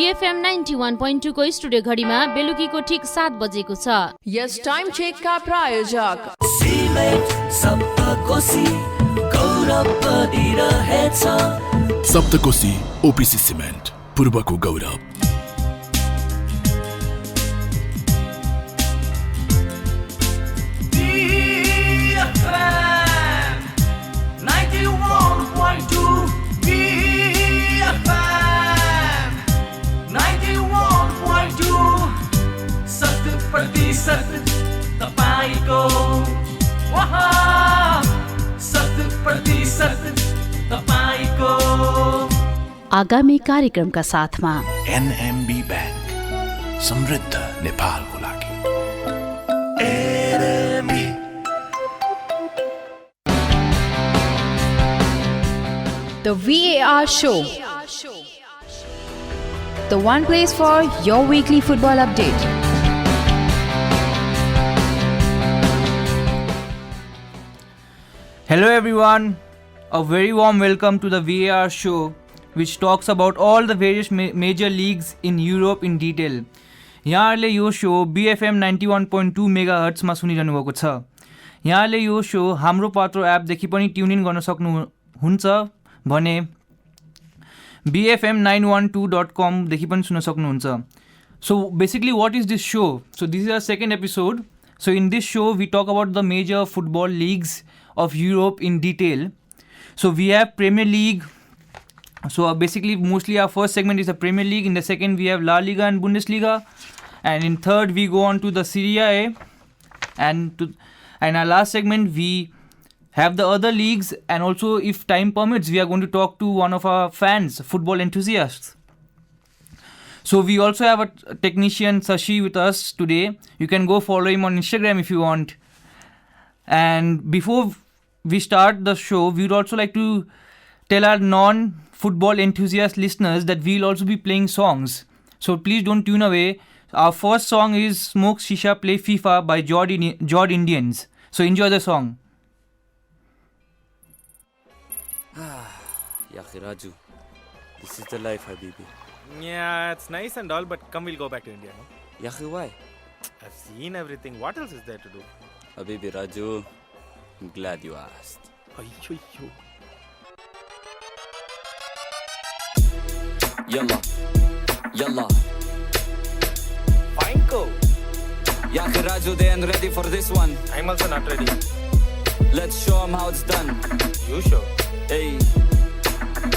BFM 91.2 को studio घडीमा बेलुकीको ठीक 7 बजेको छ। यस टाइम चेकका प्रायोजक सिमेन्ट सप्तकोशी गौरव बढिरहेछ। सप्तकोशी ओपिसी सिमेन्ट पूर्वको गौरव। तपाईको वहाँ 100% तपाईको। आगामी कार्यक्रमका साथमा एनएमबी बैंक, समृद्ध नेपालको लागि। The VAR Show, the one place for your weekly football update. Hello everyone, a very warm welcome to the VAR show which talks about all the various major leagues in Europe in detail. यहाँहरूले यो show BFM 91.2 MHz मा सुनिरहनु भएको छ। यहाँहरूले यो show हाम्रो पात्रो एपदेखि पनि tune in गर्न सक्नुहुन्छ भने bfm912.com देखि पनि सुन्न सक्नुहुन्छ। So basically what is this show? So this is our second episode. So in this show we talk about the major football leagues of Europe in detail. So we have Premier League. So basically mostly our first segment is the Premier League. In the second we have La Liga and Bundesliga. And in third we go on to the Serie A. And our last segment we have the other leagues. And also if time permits we are going to talk to one of our fans, football enthusiasts. So we also have a technician Sashi with us today. You can go follow him on Instagram if you want. And before we start the show, we would also like to tell our non-football enthusiast listeners that we'll also be playing songs. So please don't tune away. Our first song is Smoke Shisha Play FIFA by Jod Indians. So enjoy the song. Yakhi Raju, this is the life, Habibi. Yeah, it's nice and all, but come, we'll go back to India, no? Yakhi, why? I've seen everything. What else is there to do? Habibi Raju, I'm glad you asked. Yalla, yalla. Fine, go. Yakhi Raju, they ain't ready for this one. I'm also not ready. Let's show them how it's done. You sure? Hey.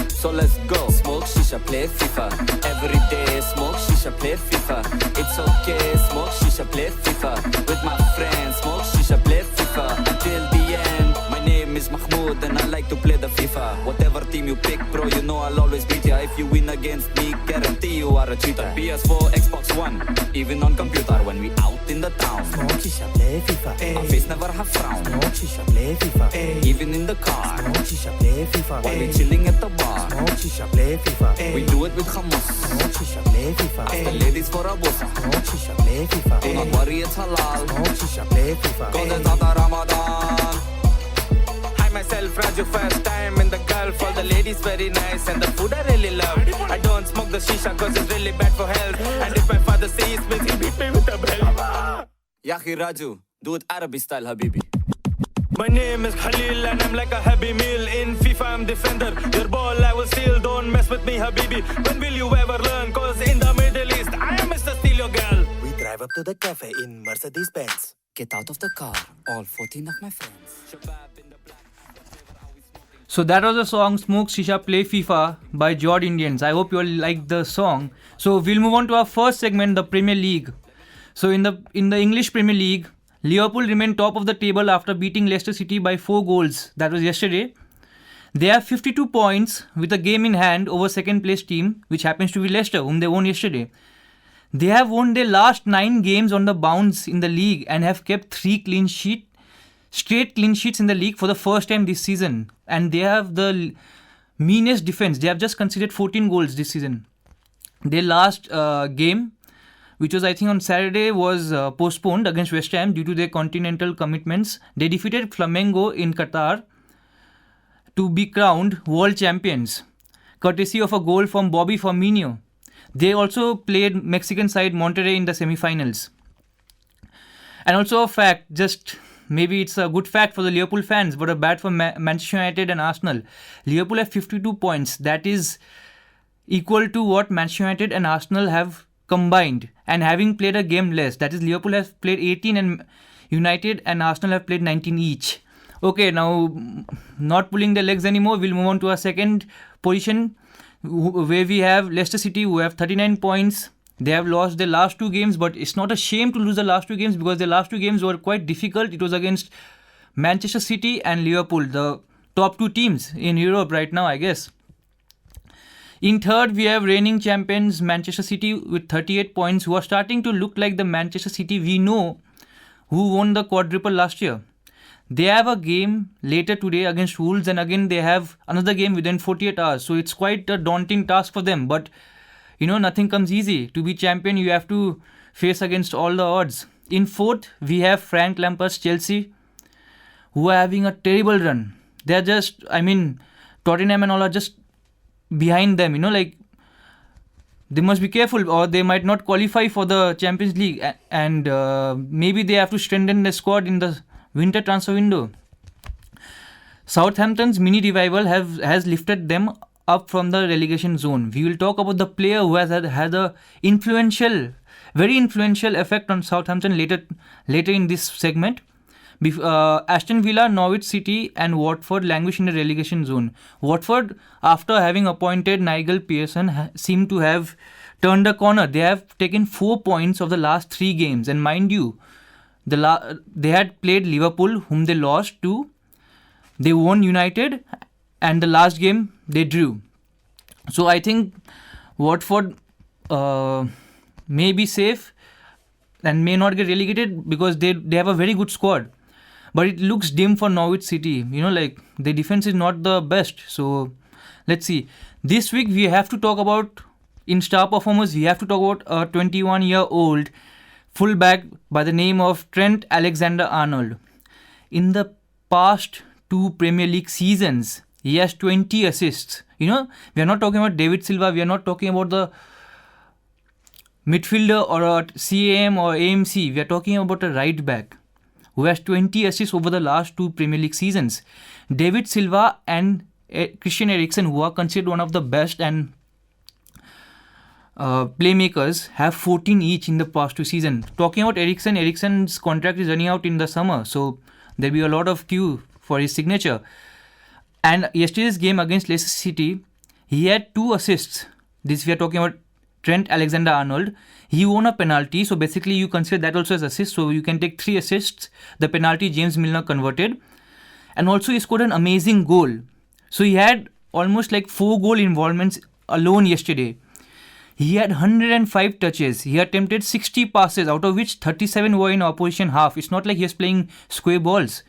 So let's go. Smoke shisha, play FIFA. Every day, smoke shisha, play FIFA. It's okay, smoke shisha, play FIFA. With my friends, smoke shisha, play FIFA. Until the end, my name is Mahmoud and I like to play the FIFA. Whatever team you pick, bro, you know I'll always beat ya. If you win against me, guarantee you are a cheater. PS4, Xbox One, even on computer when we out in the town. Smoke shisha, play FIFA. Our face never have frown. Smoke shisha, play FIFA. Even in the car, Smoke shisha, play FIFA. while we chilling at the bar. Smoke shisha, play FIFA. We do it with hummus. Smoke shisha, play FIFA. The ladies for a bossa. Smoke shisha, play FIFA. Do not worry, it's halal. Smoke shisha, play FIFA. Cause it's after Ramadan. Hi, myself, Raju, first time in the Gulf. All the ladies very nice and the food I really love. I don't smoke the shisha cause it's really bad for health. And if my father sees me, he'll beat me with a belt. Yakhi Raju, do it Arabic style, Habibi. My name is Khalil and I'm like a happy meal. In FIFA I'm defender. Your ball I will steal. Don't mess with me, Habibi. When will you ever learn? Cause in the Middle East I am Mr. Steal Your Girl. We drive up to the cafe in Mercedes-Benz. Get out of the car, all 14 of my friends. So that was the song Smoke Shisha Play FIFA by Jod Indians. I hope you all liked the song. So we'll move on to our first segment, the Premier League. So in the English Premier League, Liverpool remained top of the table after beating Leicester City by 4 goals. That was yesterday. They have 52 points with a game in hand over second place team, which happens to be Leicester, whom they won yesterday. They have won their last 9 games on the bounce in the league and have kept 3 straight clean sheets in the league for the first time this season. And they have the meanest defense. They have just conceded 14 goals this season. Their last game, which was I think on Saturday, was postponed against West Ham due to their continental commitments. They defeated Flamengo in Qatar to be crowned world champions, courtesy of a goal from Bobby Firmino. They also played Mexican side Monterrey in the semi-finals. And also a fact, just maybe it's a good fact for the Liverpool fans, but a bad for Manchester United and Arsenal. Liverpool have 52 points. That is equal to what Manchester United and Arsenal have combined, and having played a game less. That is, Liverpool has played 18 and United and Arsenal have played 19 each. Okay, now not pulling their legs anymore, we'll move on to our second position, where we have Leicester City, who have 39 points. They have lost their last 2 games, but it's not a shame to lose the last 2 games because the last 2 games were quite difficult. It was against Manchester City and Liverpool, the top 2 teams in Europe right now, I guess. In third, we have reigning champions Manchester City with 38 points, who are starting to look like the Manchester City we know, who won the quadruple last year. They have a game later today against Wolves, and again they have another game within 48 hours. So it's quite a daunting task for them. But, nothing comes easy. To be champion, you have to face against all the odds. In fourth, we have Frank Lampard's Chelsea, who are having a terrible run. They're just, Tottenham and all are just behind them, they must be careful or they might not qualify for the Champions League, and maybe they have to strengthen the squad in the winter transfer window. Southampton's mini revival has lifted them up from the relegation zone. We will talk about the player who has had a very influential effect on Southampton later in this segment. Aston Villa, Norwich City and Watford languish in the relegation zone. Watford, after having appointed Nigel Pearson, seem to have turned a corner. They have taken 4 points of the last 3 games, and mind you, they had played Liverpool, whom they lost to. They won United, and the last game they drew. So I think Watford may be safe and may not get relegated because they have a very good squad. But it looks dim for Norwich City. The defense is not the best. So, let's see. This week, we have to talk about, in star performers, we have to talk about a 21-year-old fullback by the name of Trent Alexander-Arnold. In the past 2 Premier League seasons, he has 20 assists. We are not talking about David Silva. We are not talking about the midfielder or a CAM or AMC. We are talking about a right back who has 20 assists over the last 2 Premier League seasons. David Silva and Christian Eriksen, who are considered one of the best and playmakers, have 14 each in the past 2 seasons. Talking about Eriksen's contract is running out in the summer, so there'll be a lot of queue for his signature. And yesterday's game against Leicester City, he had 2 assists. This we are talking about Trent Alexander-Arnold. He won a penalty, so basically you consider that also as assist, so you can take 3 assists. The penalty James Milner converted, and also he scored an amazing goal. So he had almost 4 goal involvements alone yesterday. He had 105 touches. He attempted 60 passes, out of which 37 were in opposition half. It's not like he was playing square balls.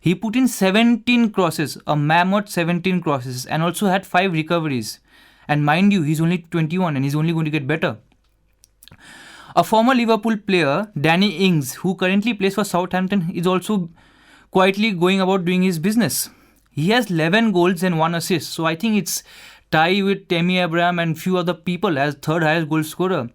He put in 17 crosses, a mammoth 17 crosses, and also had 5 recoveries. And mind you, he's only 21 and he's only going to get better. A former Liverpool player, Danny Ings, who currently plays for Southampton, is also quietly going about doing his business. He has 11 goals and 1 assist. So I think it's tie with Tammy Abraham and few other people as third highest goal scorer.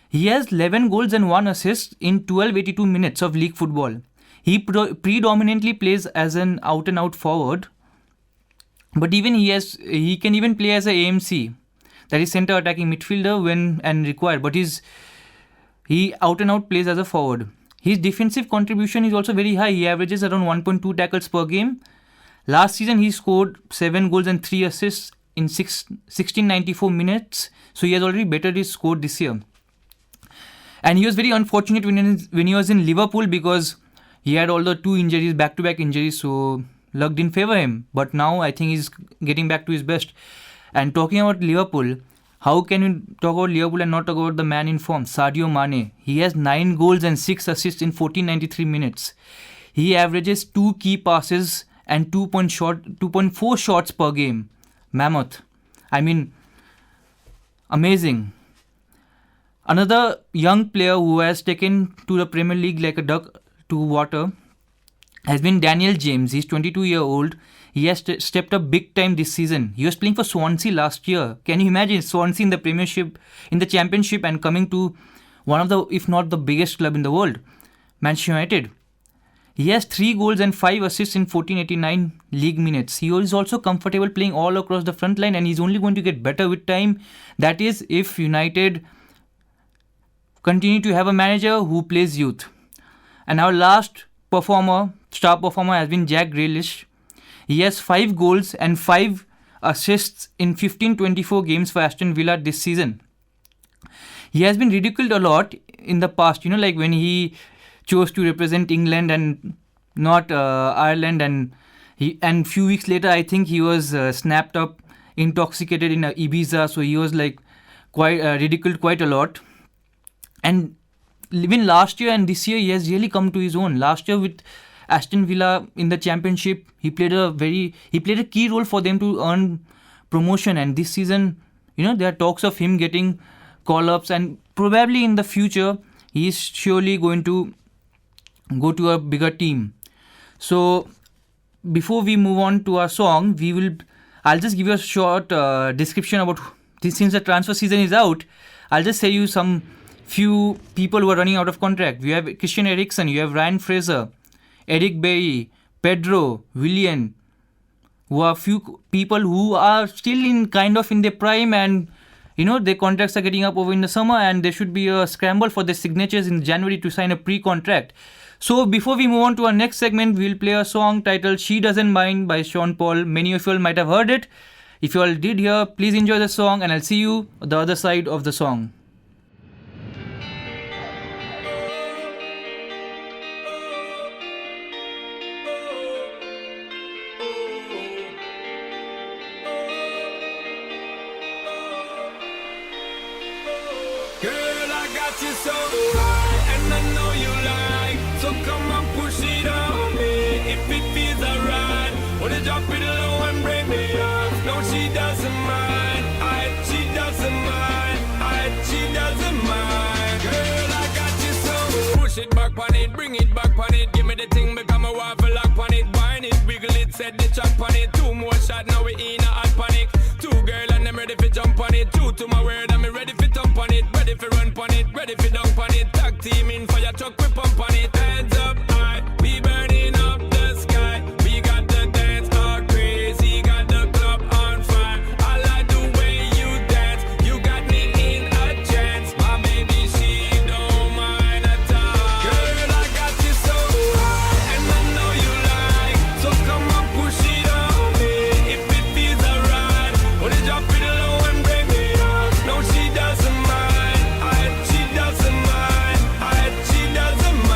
He has 11 goals and 1 assist in 1282 minutes of league football. He predominantly plays as an out-and-out forward, but even he can even play as a AMC, that is centre attacking midfielder when and required. But he out-and-out plays as a forward. His defensive contribution is also very high. He averages around 1.2 tackles per game. Last season he scored 7 goals and 3 assists in 1694 minutes. So he has already bettered his score this year. And he was very unfortunate when he was in Liverpool because he had all the 2 injuries, back-to-back injuries, so luck didn't favour him. But now I think he's getting back to his best. And talking about Liverpool, how can you talk about Liverpool and not talk about the man in form, Sadio Mane? He has 9 goals and 6 assists in 1493 minutes. He averages 2 key passes and 2.4 shots per game. Mammoth. Amazing. Another young player who has taken to the Premier League like a duck to water has been Daniel James. He's 22-year-old. He has stepped up big time this season. He was playing for Swansea last year. Can you imagine Swansea in the Premiership, in the Championship, and coming to one of the, if not the biggest club in the world, Manchester United. He has 3 goals and 5 assists in 1489 league minutes. He is also comfortable playing all across the front line, and he's only going to get better with time. That is, if United continue to have a manager who plays youth. And our last star performer has been Jack Grealish. He has 5 goals and 5 assists in 15-24 games for Aston Villa this season. He has been ridiculed a lot in the past, like when he chose to represent England and not Ireland, and few weeks later I think he was snapped up, intoxicated in Ibiza, so he was quite ridiculed quite a lot. And even last year and this year he has really come to his own. Last year with Aston Villa in the Championship, he played a key role for them to earn promotion, and this season, there are talks of him getting call-ups, and probably in the future he is surely going to go to a bigger team. So before we move on to our song, I'll just give you a short description about this. Since the transfer season is out, I'll just say you some few people who are running out of contract. We have Christian Eriksen, you have Ryan Fraser, Eric Bailly, Pedro, Willian, who are few people who are still in their prime, and their contracts are getting up over in the summer, and there should be a scramble for their signatures in January to sign a pre-contract. So before we move on to our next segment, we'll play a song titled She Doesn't Mind by Sean Paul. Many of you all might have heard it. If you all did hear, please enjoy the song, and I'll see you on the other side of the song. Girl, I got you so high, and I know you like. So come and push it on me, if it feels alright. Wanna drop it low and bring me up. No, she doesn't mind. She doesn't mind. She doesn't mind. Girl, I got you so. Push it back on it, bring it back on it. Give me the thing, become a waffle lock on it. Wine it, wiggle it, set the track on it. 2 more shots, now we in a hot panic. 2 girl and I'm ready for jump on it. 2 to my word, I'm ready for thump on it. Ready for run on it, ready for dunk on it. Tag team in fire truck, we pump on it. Hands up high, we burning up the sky. We got the dance all crazy, got the club on fire. I like the way you dance, you got me in a trance. My baby, she don't mind at all. Girl, I got you so high, and I know you like. So come on, push it on me, if it feels alright. Wanna drop it low and bring me up. No, she doesn't mind. She doesn't mind. She doesn't mind.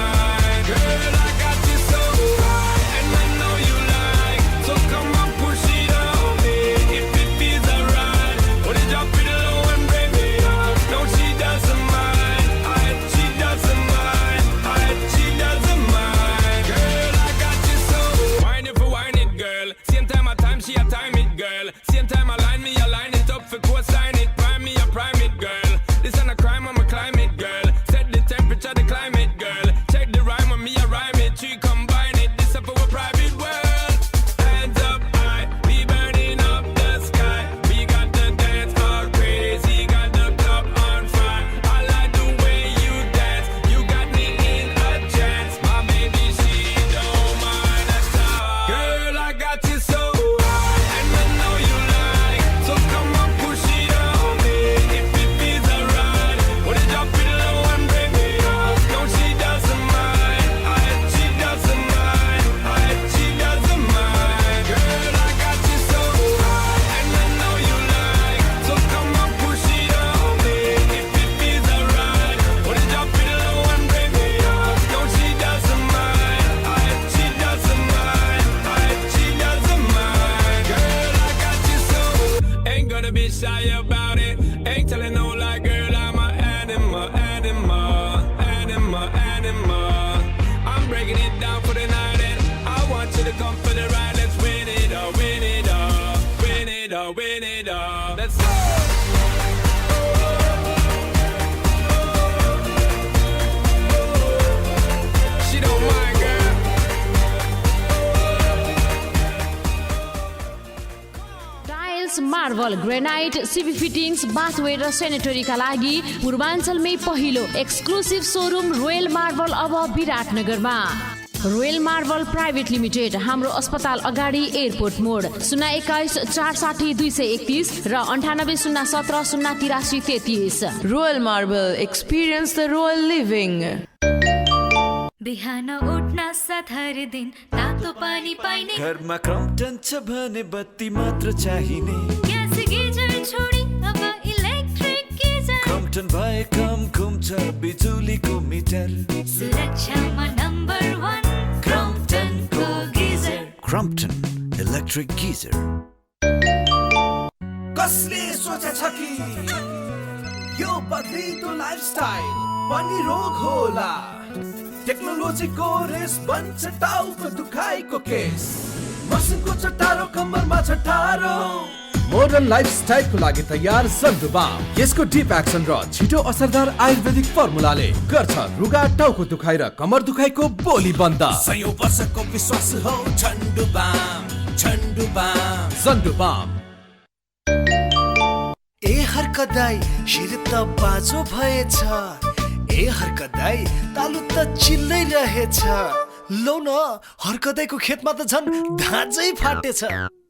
Marble granite सिबी fittings bathware र सेनेटरीका लागि पूर्वाञ्चलमै पहिलो exclusive showroom royal marble अब विराटनगरमा। Royal marble private limited, हाम्रो अस्पताल अगाडि एयरपोर्ट मोड, 021-460-231 र 98-017-083-33। Royal Marble, experience the royal living. बिहान उठ्न साथ हर दिन तातो पानी पाइने, घरमा क्रम्पटन छ भने बत्ती मात्र चाहिने, ग्यास गिजर छोडी अब इलेक्ट्रिक गिजर, क्रम्पटन भए कम घुम्छ बिजुलीको मिटर, सुरक्षामा नम्बर 1 क्रम्पटनको गिजर। Crompton electric geyser. कसले सोचेछ कि यो बदलिदो लाइफस्टाइल पनि रोग होला? टेक्नोलोजीको रेस बन्छ टाउको दुखाइको केस, मसिनको चट्टारो कम्मरमा चट्टारो। मोडर्न लाइफस्टाइलको लागि तयार जन्डुबाम। यसको डिप एक्सन र छिटो असरदार आयुर्वेदिक फर्मुलाले गर्छ रुगा टाउको दुखाइ र कमर दुखाइको बोली बन्द। 100 वर्षको विश्वास हो झन्डुबाम, झन्डुबाम, झन्डुबाम। ए हर्कदाई शिर त बाजो भएछ, ए हर्कदाई तालु त चिल्लै रहेछ, लौ न हर्कदाईको खेतमा त झन् धाँचै फाटेछ।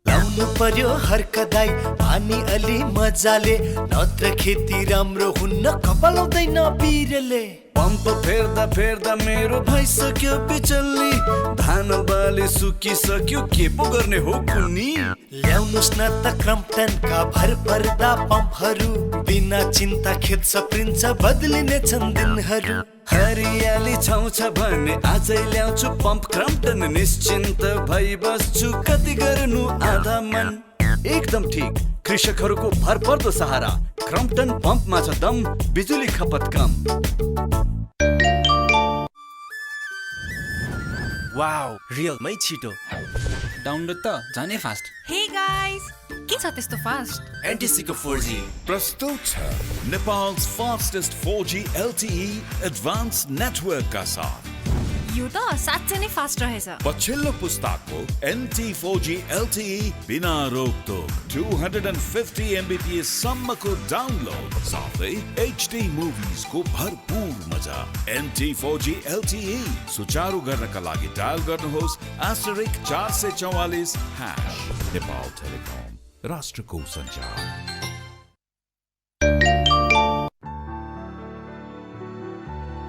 लाउनु पर्यो हर्कदाई पानी अलि मजाले, नत्र खेती राम्रो हुन्न कपालाउँदैन बिरले। पम्प फेर्दा फेर्दा मेरो भइसक्यो बिचल्ली, धान बाली सुकिसक्यो के पो गर्ने हो कुन्नी? ल्याउनुस् न त क्रम्पटनका भर पर्दा पम्पहरू, बिना चिन्ता खेत सप्रिन्छ बदलिने छन् दिनहरू। हरियाली छाउँछ भने आजै ल्याउँछु पम्प क्रम्पटन, निश्चिन्त भई बस्छु कति गर्नु आधा मन। एकदम ठिक, कृषकहरूको भरपर्दो सहारा क्रम्पटन पम्पमा छ दम, बिजुली खपत कम। वाउ, रियलमै छिटो। डाउनलोड त झनै फास्ट। हे गाइस, के छ त्यस्तो फास्ट? एनटिसीको 4G प्रस्तुत छ Nepal's fastest 4G LTE advanced network का साथ। यो त साँच्चै नै फास्ट रहेछ। पछिल्लो पुस्ताको NT4G LTE बिना रोकटोक 250 Mbps सम्मको डाउनलोड, साथै HD मुभिज को भरपूर मजा। NT4G LTE सुचारू गर्नका लागि डायल गर्नुहोस् *444#। नेपाल टेलिकम, राष्ट्रको सञ्चार।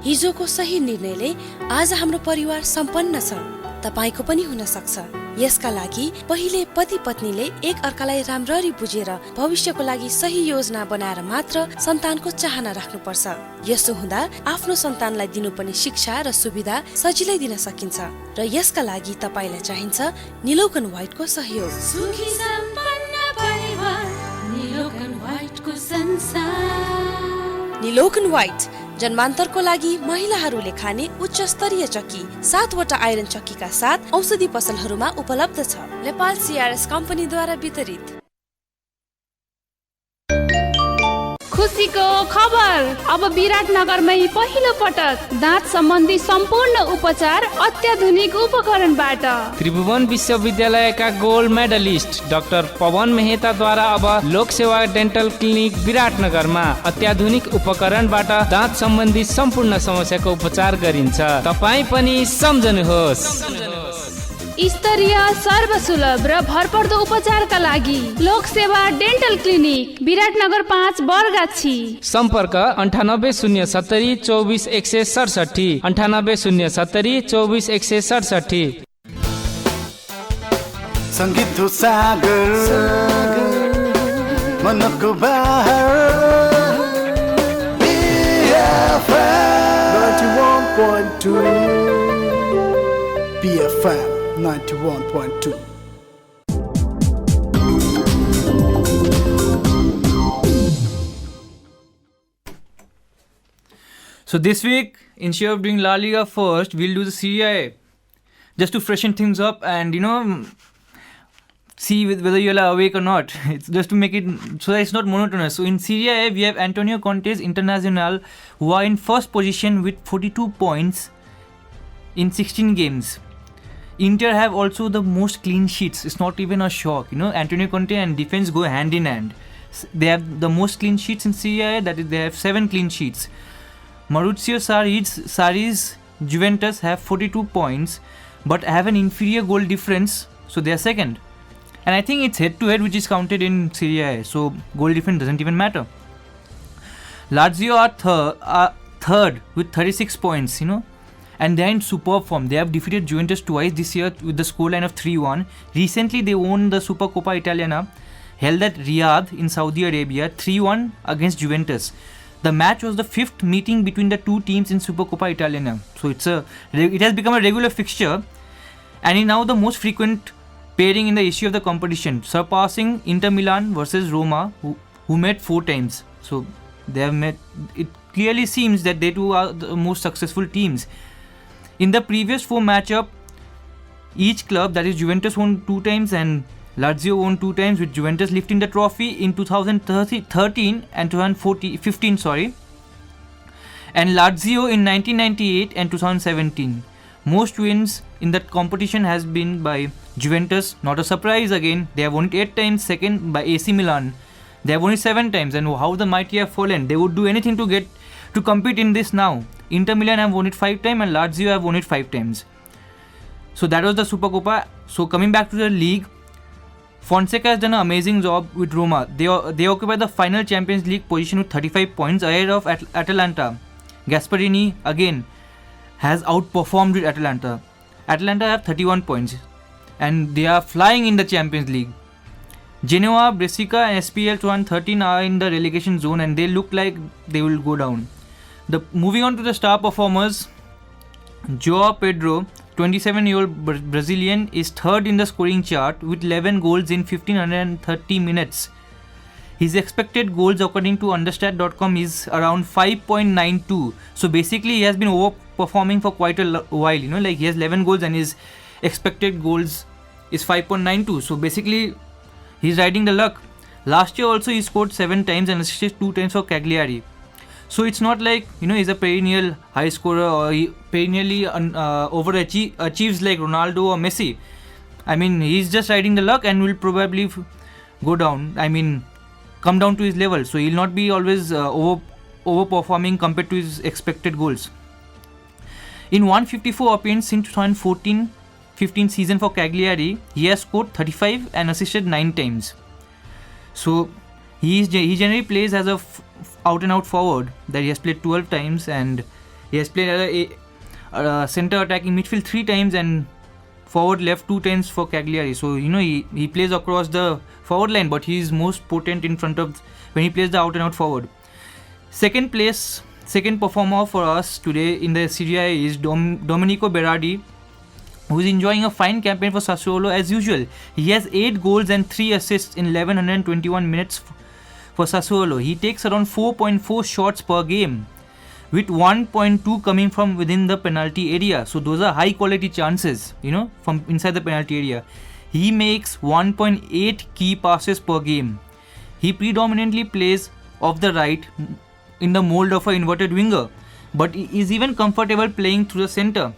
हिजोको सही निर्णयले आज हाम्रो परिवार सम्पन्न छ, तपाईको पनि हुन सक्छ। यसका लागि पहिले पति पत्नीले एक अर्कालाई राम्ररी बुझेर भविष्यको लागि सही योजना बनाएर मात्र सन्तानको चाहना राख्नुपर्छ। यसो हुँदा आफ्नो सन्तानलाई दिनुपर्ने शिक्षा र सुविधा सजिलै दिन सकिन्छ र यसका लागि तपाईलाई चाहिन्छ निलोकन व्हाइटको सहयोग। सुखी सम्पन्न परिवार, निलोकन व्हाइटको संसार। निलोकन व्हाइट जन्मान्तरको लागि महिलाहरूले खाने उच्च स्तरीय चक्की, 7वटा आइरन चक्कीका साथ औषधि पसलहरूमा उपलब्ध छ। नेपाल CRS कम्पनीद्वारा वितरित। खुसीको खबर, अब विराटनगरमै पहिलो पटक दाँत सम्बन्धी सम्पूर्ण उपचार अत्याधुनिक उपकरणबाट। त्रिभुवन विश्वविद्यालयका गोल्ड मेडलिस्ट डाक्टर पवन मेहताद्वारा अब लोकसेवा डेन्टल क्लिनिक विराटनगरमा अत्याधुनिक उपकरणबाट दाँत सम्बन्धी सम्पूर्ण समस्याको उपचार गरिन्छ। तपाईँ पनि सम्झनुहोस्। स्तरीय सर्वसुलभ र भरपर्दो उपचारका लागि लोकसेवा डेन्टल क्लिनिक विराटनगर 5 बरगाछी। सम्पर्क 9807024167, 9807024167। संगीत हो सागर मनको बहार, BFM 91.2, BFM 91.2. So this week, instead of doing La Liga first, we'll do the Serie A, just to freshen things up and see whether you're awake or not. It's just to make it so that it's not monotonous. So in Serie A, we have Antonio Conte's Internazionale, who are in first position with 42 points in 16 games. Inter have also the most clean sheets. It's not even a shock. Antonio Conte and defense go hand in hand. They have the most clean sheets in Serie A. That is, they have 7 clean sheets. Maurizio Sarri's Juventus have 42 points, but have an inferior goal difference, so they are second. And I think it's head-to-head which is counted in Serie A, so goal difference doesn't even matter. Lazio are third with 36 points, and they're in superb form. They have defeated Juventus twice this year with the scoreline of 3-1. Recently, they won the Supercoppa Italiana, held at Riyadh in Saudi Arabia, 3-1 against Juventus. The match was the 5th meeting between the two teams in Supercoppa Italiana. So it has become a regular fixture and is now the most frequent pairing in the history of the competition, surpassing Inter Milan versus Roma, who met 4 times. So they have met. It clearly seems that they two are the most successful teams. In the previous 4 matchup, each club, that is Juventus, won 2 times and Lazio won 2 times, with Juventus lifting the trophy in 2013 and 2015, and Lazio in 1998 and 2017. Most wins in that competition has been by Juventus. Not a surprise again. They have won it 8 times. Second by AC Milan. They have won it 7 times. And how the mighty have fallen. They would do anything to compete in this now. Inter Milan have won it 5 times and Lazio have won it 5 times. So that was the Supercoppa. So coming back to the league, Fonseca has done an amazing job with Roma. They occupy the final Champions League position with 35 points ahead of Atalanta. Gasperini again has outperformed with Atalanta. Atalanta have 31 points and they are flying in the Champions League. Genoa, Brescia and SPL 2013 are in the relegation zone and they look like they will go down. Moving on to the star performers, Joao Pedro, 27-year-old Brazilian, is third in the scoring chart with 11 goals in 1530 minutes. His expected goals according to understat.com is around 5.92. So basically he has been overperforming for quite a while. Like he has 11 goals and his expected goals is 5.92. So basically he's riding the luck. Last year also he scored 7 times and assisted 2 times for Cagliari. So it's not like he's a perennial high scorer or he perennially overachieves like Ronaldo or Messi. I mean, he's just riding the luck and will probably go down. I mean, come down to his level. So he'll not be always overperforming compared to his expected goals. In 154 appearances in 2014-15 season for Cagliari, he has scored 35 and assisted 9 times. So he generally plays as a out and out forward, that he has played 12 times and he has played as a center attacking midfield 3 times and forward left 2 times for Cagliari. So he plays across the forward line, but he is most potent in front of when he plays the out and out forward. Second performer for us today in the Serie A is Domenico Berardi, who is enjoying a fine campaign for Sassuolo as usual. He has 8 goals and 3 assists in 1121 minutes for Sassuolo. He takes around 4.4 shots per game, with 1.2 coming from within the penalty area. So those are high quality chances, from inside the penalty area. He makes 1.8 key passes per game. He predominantly plays off the right in the mold of an inverted winger, but he is even comfortable playing through the center.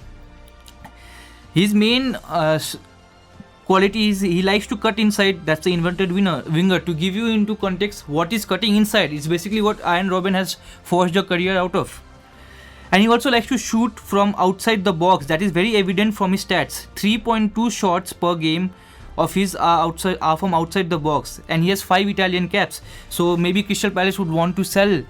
His main quality is he likes to cut inside. That's the inverted winger. To give you into context, what is cutting inside is basically what Arjen Robben has forged a career out of. And he also likes to shoot from outside the box. That is very evident from his stats. 3.2 shots per game of his are from outside the box, and he has 5 Italian caps. So maybe Crystal Palace would want to sell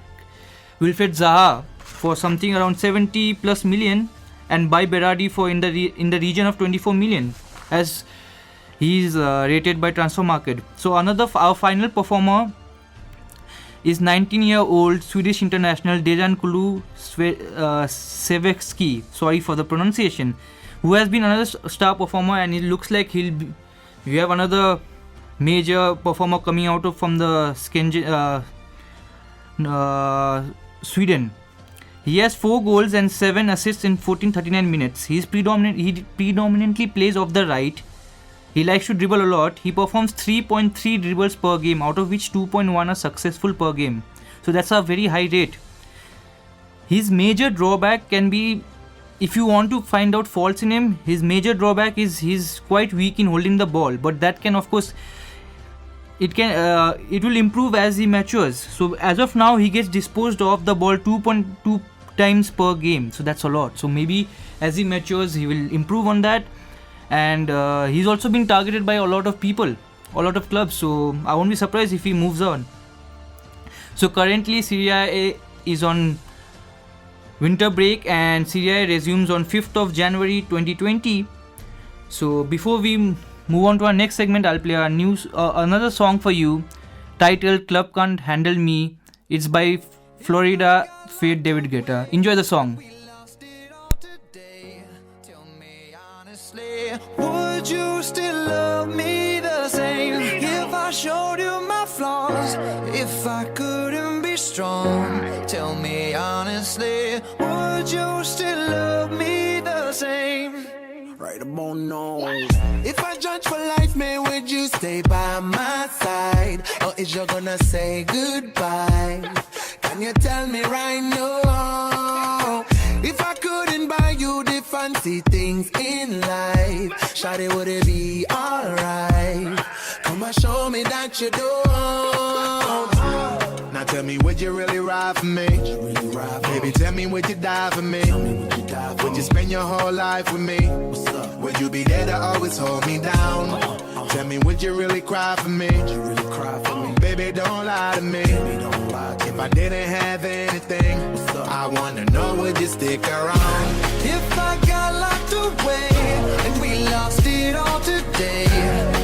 Wilfried Zaha for something around 70 plus million and buy Berardi for in the region of 24 million, as he is rated by Transfer Market. So our final performer is 19-year-old Swedish international Dejan Kulusevski, sorry for the pronunciation, who has been another star performer, and it looks like we have another major performer coming out from the Sweden. He has 4 goals and 7 assists in 1439 minutes. He predominantly plays off the right. He likes to dribble a lot. He performs 3.3 dribbles per game, out of which 2.1 are successful per game. So that's a very high rate. His major drawback can be if you want to find out faults in him, his major drawback is he's quite weak in holding the ball, but that can of course it will improve as he matures. So as of now he gets disposed of the ball 2.2 times per game, so that's a lot. So maybe as he matures he will improve on that, and he's also been targeted by a lot of people, a lot of clubs, so I won't be surprised if he moves on. So currently Serie A is on winter break and Serie A resumes on 5th of January 2020. So before we move on to our next segment, I'll play another song for you titled Club Can't Handle Me. It's by Florida Fate David Guetta. Enjoy the song. Would you still love me the same if I showed you my flaws? If I couldn't be strong, tell me honestly, would you still love me the same? Right about now. If I judge for life, man, would you stay by my side? Or is you gonna say goodbye? Can you tell me right now? If I couldn't buy you the fancy things in life, shawty, would it be alright? Come and show me that you don't. Now tell me, would you really ride for me? Baby, tell me, would you die for me? Would you spend your whole life with me? Would you be there to always hold me down? Tell me, would you really cry for me? Baby, don't lie to me. If I didn't have anything, I wanna know, would you stick around? If I got locked away and we lost it all today,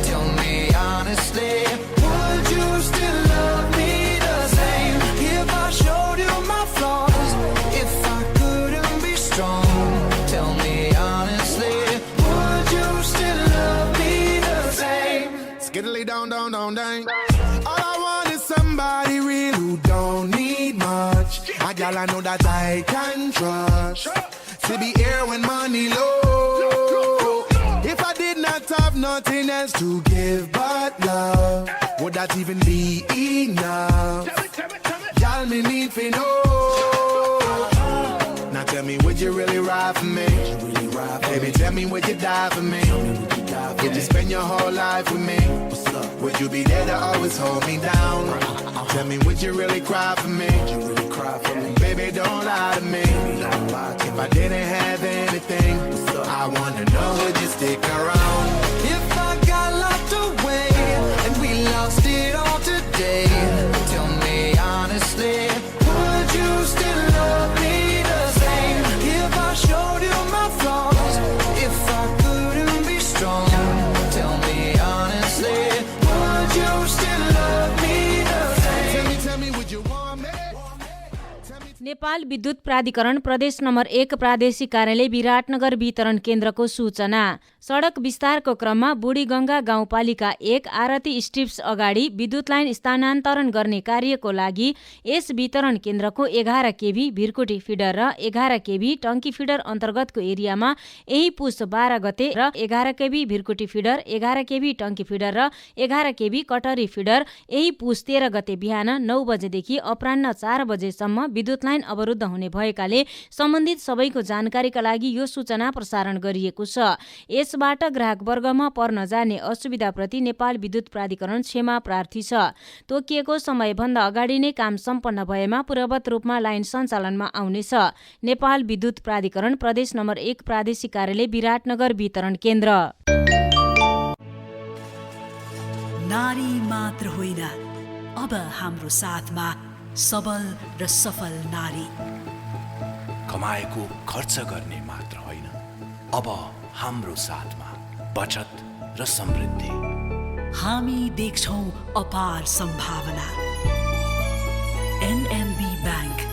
tell me honestly, would you still love me the same? If I showed you my flaws, if I couldn't be strong, tell me honestly, would you still love me the same? Skiddly down, down, down, down. All I want is somebody real who don't need much. A girl I know that I can trust, to be here when money low. If I did not have nothing else to give but love, would that even be enough? Y'all me need for know. Now tell me, would you really ride for me? Baby, tell me, would you die for me? Would you spend your whole life with me? Would you be there to always hold me down? Tell me, would you really cry for me? Baby, don't lie to me. If I didn't have anything, I wanna know, would you stick around? If I got locked away and we lost it all today, tell me honestly, would you still love me the same? If I showed you my flaws, if I couldn't be strong, tell me honestly, would you still love me the same? Tell me, would you want me? Nepal विद्युत प्राधिकरण प्रदेश number 1 प्रादेशिक कार्यालय विराटनगर वितरण केन्द्रको सूचना। सडक विस्तारको क्रममा बुढीगङ्गा गाउँपालिका 1 आरती स्ट्रिप्स अगाडि विद्युत लाइन स्थानान्तरण गर्ने कार्यको लागि यस वितरण केन्द्रको 11 केभी भिरकुटी फिडर र 11 केभी टङ्की फिडर अन्तर्गतको एरियामा यही पुस 12 गते र 11 केभी भिरकुटी फिडर, 11 केभी टङ्की फिडर र 11 केभी कटरी फिडर यही पुस 13 गते बिहान 9 बजेदेखि अपराह्न 4 बजेसम्म विद्युत लाइन अवरुद्ध हुने भएकाले सम्बन्धित सबैको जानकारीका लागि यो सूचना प्रसारण गरिएको छ। यसबाट ग्राहक वर्गमा पर्न जाने असुविधाप्रति नेपाल विद्युत प्राधिकरण क्षमा प्रार्थी छ। तोकिएको समयभन्दा अगाडि नै काम सम्पन्न भएमा पूर्ववत रूपमा लाइन सञ्चालनमा आउनेछ। नेपाल विद्युत प्राधिकरण प्रदेश नम्बर 1 प्रादेशिक कार्यालय विराटनगर वितरण केन्द्र। नारी मात्र होइन, अब हाम्रो साथमा सबल र सफल नारी। कमाएको खर्च गर्ने मात्र होइन, अब हाम्रो साथमा बचत र समृद्धि। हामी देख्छौं अपार सम्भावना। एनएमबी बैंक,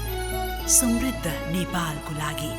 समृद्ध नेपालको लागि।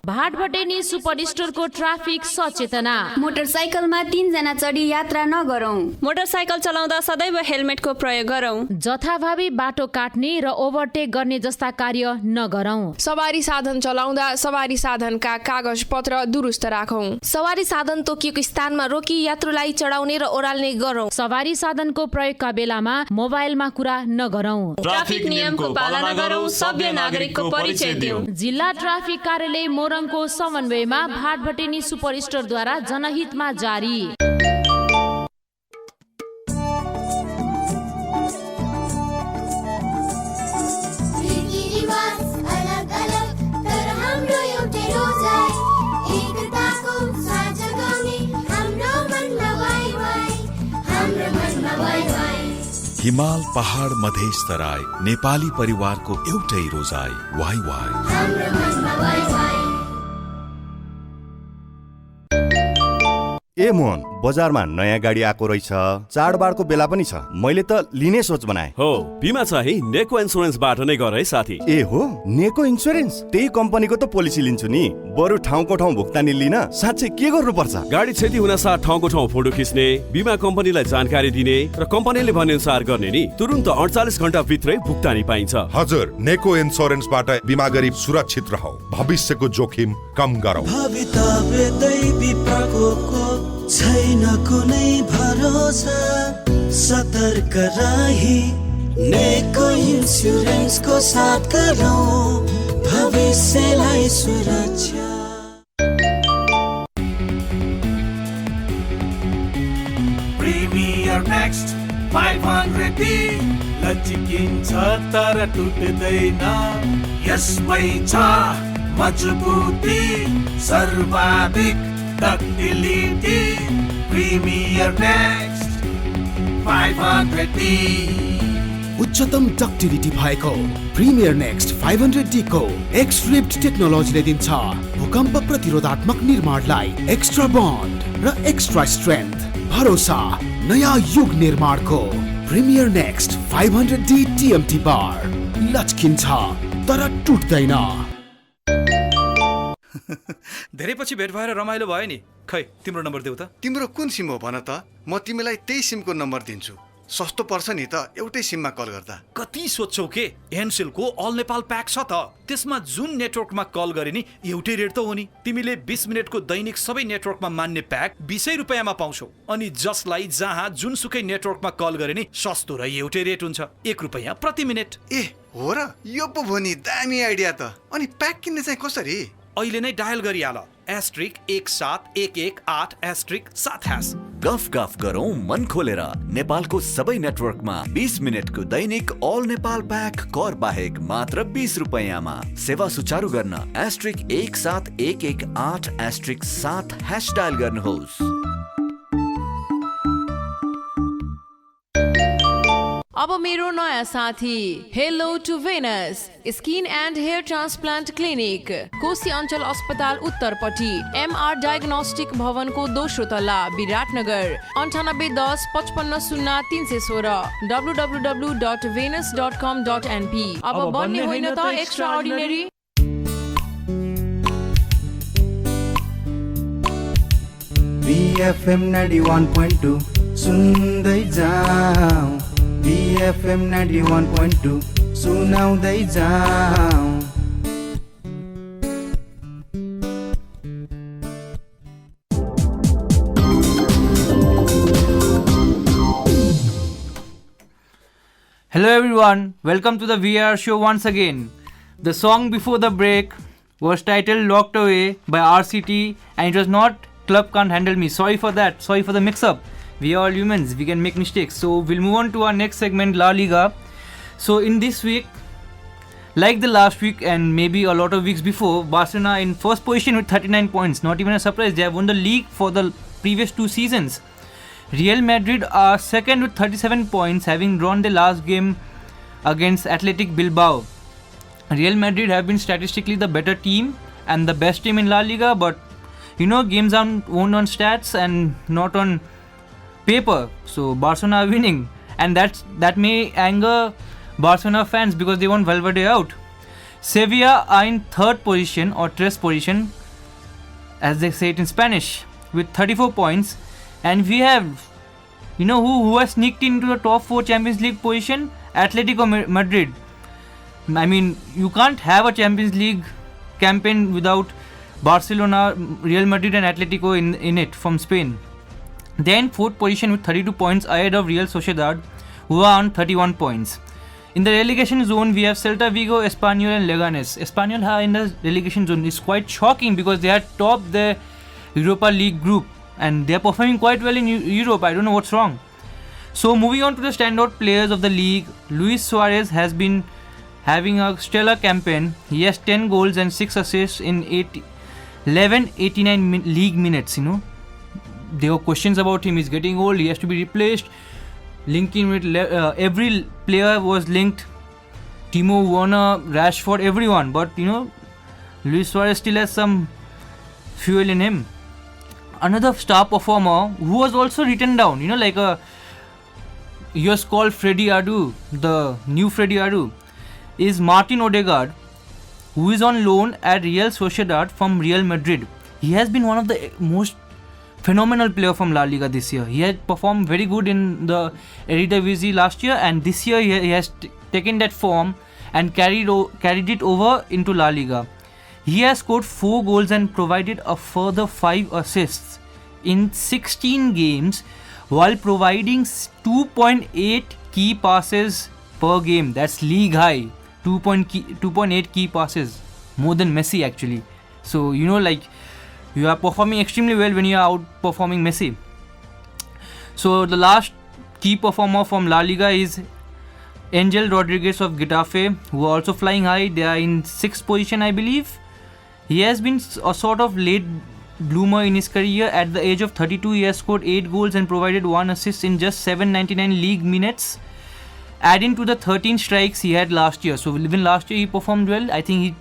भाटभटेनी सुपरस्टोरको ट्राफिक सचेतना। मोटरसाइकलमा 3 जना चढी यात्रा नगरौं। मोटरसाइकल चलाउँदा सदैव हेलमेटको प्रयोग गरौं। जथाभावी बाटो काट्ने र ओभरटेक गर्ने जस्ता कार्य नगरौं। सवारी साधन चलाउँदा सवारी साधनका कागज पत्र दुरुस्त राखौं। सवारी साधन तोकिएको स्थानमा रोकी यात्रुलाई चढाउने र ओह्राल्ने गरौं। सवारी साधनको प्रयोगका बेलामा मोबाइलमा कुरा नगरौं। ट्राफिक नियमको पालना गरौं, सभ्य नागरिकको परिचय दिउँ। जिल्ला ट्राफिक कार्यालय मोरङको समन्वयमा भाटभटेनी सुपरस्टोरद्वारा जनहितमा जारी। हिमाल पहाड मधेस तराई नेपाली परिवारको एउटै रोजाइ वाइ वाइ। ए मोहन, बजारमा नयाँ गाडी आएको रहेछ, चाडबाडको बेला पनि छ, मैले त लिने सोच बनाए। हो, बिमा चाहिँ नेको इन्स्योरेन्सबाट नै गर है साथी। ए हो, नेको इन्स्योरेन्स? त्यही कम्पनीको त पोलिसी लिन्छु नि। बरु ठाउँको ठाउँ भुक्तानी लिन साँच्चै के गर्नुपर्छ? गाडी क्षति हुन साथ ठाउँको ठाउँ फोटो खिच्ने, बिमा कम्पनीलाई जानकारी दिने र कम्पनीले भने अनुसार गर्ने नि। तुरुन्त 48 घण्टा भित्रै भुक्तानी पाइन्छ। हजुर, नेको इन्स्योरेन्सबाट बिमा गरी सुरक्षित रहौ, भविष्यको जोखिम कम गरौ। छैन कुनै भरोसा, सतर्क रही नेको इन्स्योरेन्सको साथ गरौँ भविष्यलाई सुरक्षा। प्रिमियर नेक्स्ट 500D लचिकिन्छ तर टुट्दैन, यसमै छ मजबुती सर्वाधिक डक्टिलिटी। प्रिमियर नेक्स्ट 500D उच्चतम डक्टिलिटी भएको प्रिमियर नेक्स्ट 500D को एक्सरिप्ट टेक्नोलोजीले दिन्छ भूकम्प प्रतिरोधात्मक निर्माणलाई एक्स्ट्रा बन्ड र एक्स्ट्रा स्ट्रेन्थ। भरोसा नयाँ युग निर्माणको प्रिमियर नेक्स्ट 500D TMT बार लचकिन्छ तर टुट्दैन। धेरै पछि भेट भएर रमाइलो भयो नि। खै तिम्रो नम्बर देऊ त। तिम्रो कुन सिम हो भन त, म तिमीलाई त्यही सिमको नम्बर दिन्छु। सस्तो पर्छ नि त एउटै सिममा कल गर्दा। कति सोध्छौ के? एनसेलको अल नेपाल प्याक छ त, त्यसमा जुन नेटवर्कमा कल गरे नि एउटै रेट त हो नि। तिमीले 20 मिनेटको दैनिक सबै नेटवर्कमा मान्ने प्याक 20 रुपैयाँमा पाउँछौ, अनि जसलाई जहाँ जुनसुकै नेटवर्कमा कल गरे नि सस्तो र एउटै रेट हुन्छ, 1 रुपैयाँ प्रति मिनेट। ए हो र, यो पो भो नि दामी आइडिया त। अनि प्याक किन्ने चाहिँ कसरी? अहिले नै डायल गरिहाल *17118*7#। गफ गफ गरौँ मन खोलेर। नेपालको सबै नेटवर्कमा 20 मिनेटको दैनिक अल नेपाल प्याक कर बाहेक मात्र 20 रुपैयाँमा। सेवा सुचारू गर्न *17118*7# डायल गर्नुहोस्। अब मेरो नयाँ साथी hello to Venus skin and hair transplant clinic, Koshi अञ्चल अस्पताल उत्तरपट्टि, MR डायग्नोस्टिक भवनको दोस्रो तल्ला, विराटनगर। 9810 55 0316 www.venus.com.np। अब बन्ने होइन त एक्स्ट्रा अर्डिनरी। BFM 91.2 सुन्दै जाऊ, BFM 91.2 सुनाउँदै जाऊ। Hello everyone, welcome to the VR show once again. The song before the break was titled Locked Away by RCT and it was not Club Can't Handle Me. Sorry for that, sorry for the mix-up. We are all humans, we can make mistakes. So we'll move on to our next segment, La Liga. So in this week, like the last week and maybe a lot of weeks before, Barcelona in first position with 39 points. Not even a surprise, they have won the league for the previous 2 seasons. Real Madrid are second with 37 points, having drawn their last game against Athletic Bilbao. Real Madrid have been statistically the better team and the best team in La Liga, but you know, games are won on stats and not on paper. So Barcelona are winning, and that may anger Barcelona fans because they want Valverde out. Sevilla are in third position or tres position as they say it in Spanish, with 34 points. And we have, who has sneaked into the top 4 Champions League position? Atletico Madrid. I mean, you can't have a Champions League campaign without Barcelona, Real Madrid and Atletico in it from Spain. They're in 4th position with 32 points ahead of Real Sociedad, who are on 31 points. In the relegation zone, we have Celta Vigo, Espanyol and Leganes. Espanyol are in the relegation zone. It's quite shocking because they had topped the Europa League group and they're performing quite well in Europe. I don't know what's wrong. So moving on to the standout players of the league, Luis Suarez has been having a stellar campaign. He has 10 goals and 6 assists in 1189 league minutes. There were questions about him. He's getting old. He has to be replaced. Linking with every player was linked. Timo Werner, Rashford, everyone. But Luis Suarez still has some fuel in him. Another star performer who was also written down, he was called Freddie Adu, the new Freddie Adu, is Martin Odegaard, who is on loan at Real Sociedad from Real Madrid. He has been one of the most phenomenal player from La Liga this year. He had performed very good in the Eredivisie last year, and this year he has taken that form and carried it over into La Liga. He has scored 4 goals and provided a further 5 assists in 16 games while providing 2.8 key passes per game. That's league high. 2.8 key passes. More than Messi actually. So, you are performing extremely well when you are outperforming Messi. So, the last key performer from La Liga is Angel Rodriguez of Getafe, who are also flying high. They are in 6th position, I believe. He has been a sort of late bloomer in his career. At the age of 32, he has scored 8 goals and provided 1 assist in just 799 league minutes, adding to the 13 strikes he had last year. So even last year he performed well. I think he